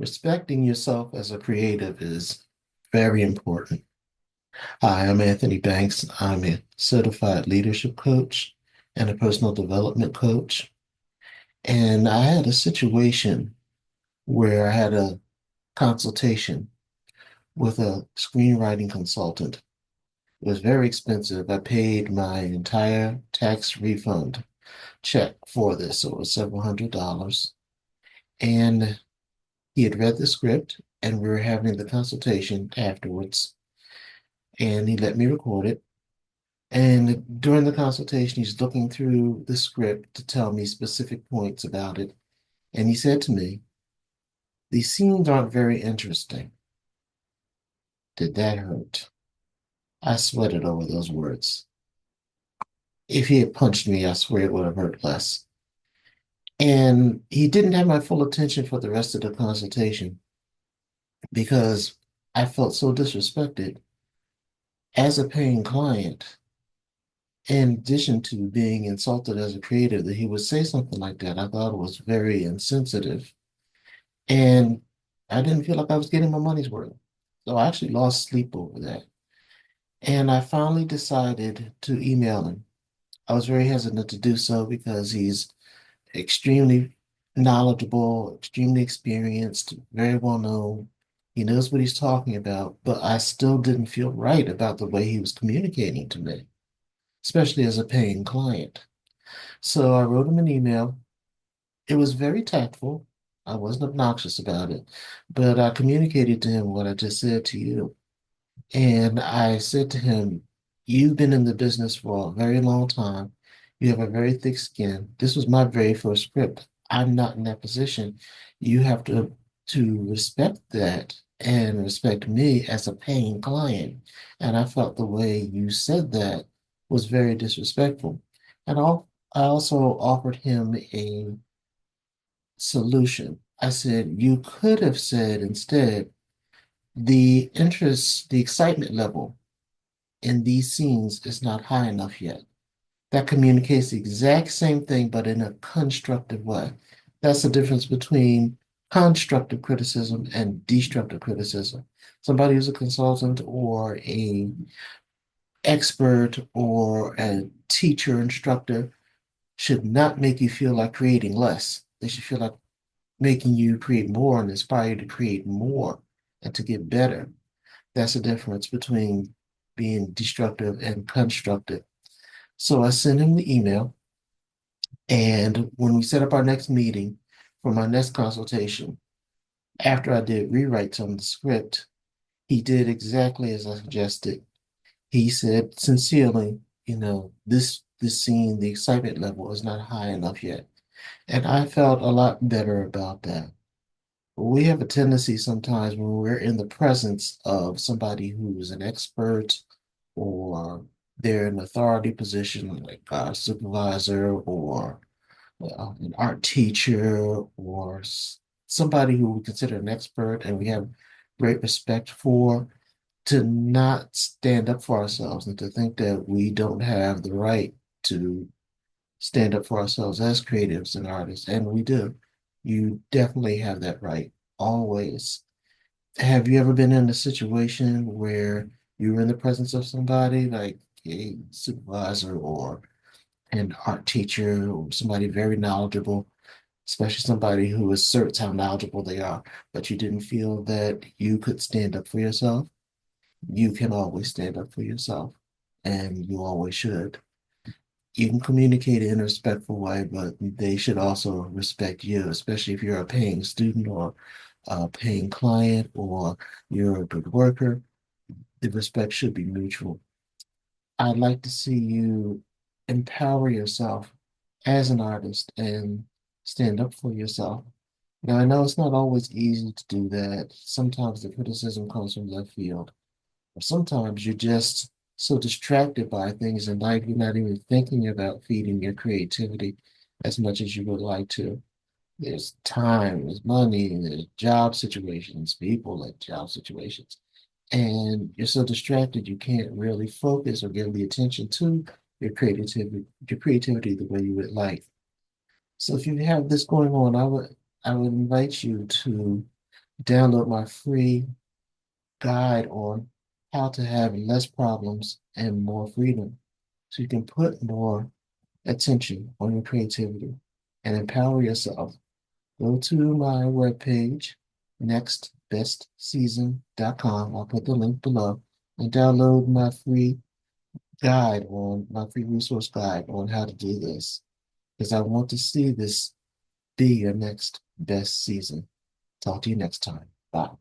Respecting yourself as a creative is very important. Hi, I'm Anthony Banks. I'm a certified leadership coach and a personal development coach. And I had a situation where I had a consultation with a screenwriting consultant. It was very expensive. I paid my entire tax refund check for this, so it was several $100s. And he had read the script, and we were having the consultation afterwards. And he let me record it. And during the consultation, he's looking through the script to tell me specific points about it. And he said to me, "These scenes aren't very interesting." Did that hurt? I sweated over those words. If he had punched me, I swear it would have hurt less. And he didn't have my full attention for the rest of the consultation because I felt so disrespected as a paying client. In addition to being insulted as a creator, that he would say something like that, I thought it was very insensitive. And I didn't feel like I was getting my money's worth. So I actually lost sleep over that. And I finally decided to email him. I was very hesitant to do so because he's extremely knowledgeable, extremely experienced, very well known. He knows what he's talking about, but I still didn't feel right about the way he was communicating to me, especially as a paying client. So I wrote him an email. It was very tactful. I wasn't obnoxious about it, but I communicated to him what I just said to you. And I said to him, "You've been in the business for a very long time. You have a very thick skin. This was my very first script. I'm not in that position. You have to respect that and respect me as a paying client." And I felt the way you said that was very disrespectful. And I also offered him a solution. I said, "You could have said instead, the interest, the excitement level in these scenes is not high enough yet." That communicates the exact same thing, but in a constructive way. That's the difference between constructive criticism and destructive criticism. Somebody who's a consultant or a expert or a teacher, instructor should not make you feel like creating less. They should feel like making you create more and inspire you to create more and to get better. That's the difference between being destructive and constructive. So I sent him the email, and when we set up our next meeting for my next consultation, after I did rewrites on the script, he did exactly as I suggested. He said sincerely, this scene, the excitement level is not high enough yet. And I felt a lot better about that. We have a tendency sometimes when we're in the presence of somebody who's an expert or they're in an authority position like a supervisor or an art teacher or somebody who we consider an expert and we have great respect for, to not stand up for ourselves and to think that we don't have the right to stand up for ourselves as creatives and artists. And we do. You definitely have that right, always. Have you ever been in a situation where you were in the presence of somebody like a supervisor or an art teacher or somebody very knowledgeable, especially somebody who asserts how knowledgeable they are, but you didn't feel that you could stand up for yourself? You can always stand up for yourself, and you always should. You can communicate in a respectful way, but they should also respect you, especially if you're a paying student or a paying client or you're a good worker. The respect should be mutual. I'd like to see you empower yourself as an artist and stand up for yourself. Now, I know it's not always easy to do that. Sometimes the criticism comes from left field, or sometimes you're just so distracted by things in life, you're not even thinking about feeding your creativity as much as you would like to. There's time, there's money, there's job situations, people at job situations. And you're so distracted you can't really focus or give the attention to your creativity the way you would like. So if you have this going on, I would invite you to Download my free guide on how to have less problems and more freedom so you can put more attention on your creativity and empower yourself. Go to my webpage, nextbestseason.com. I'll put the link below and download my free resource guide on how to do this because I want to see this be your next best season. Talk to you next time. Bye.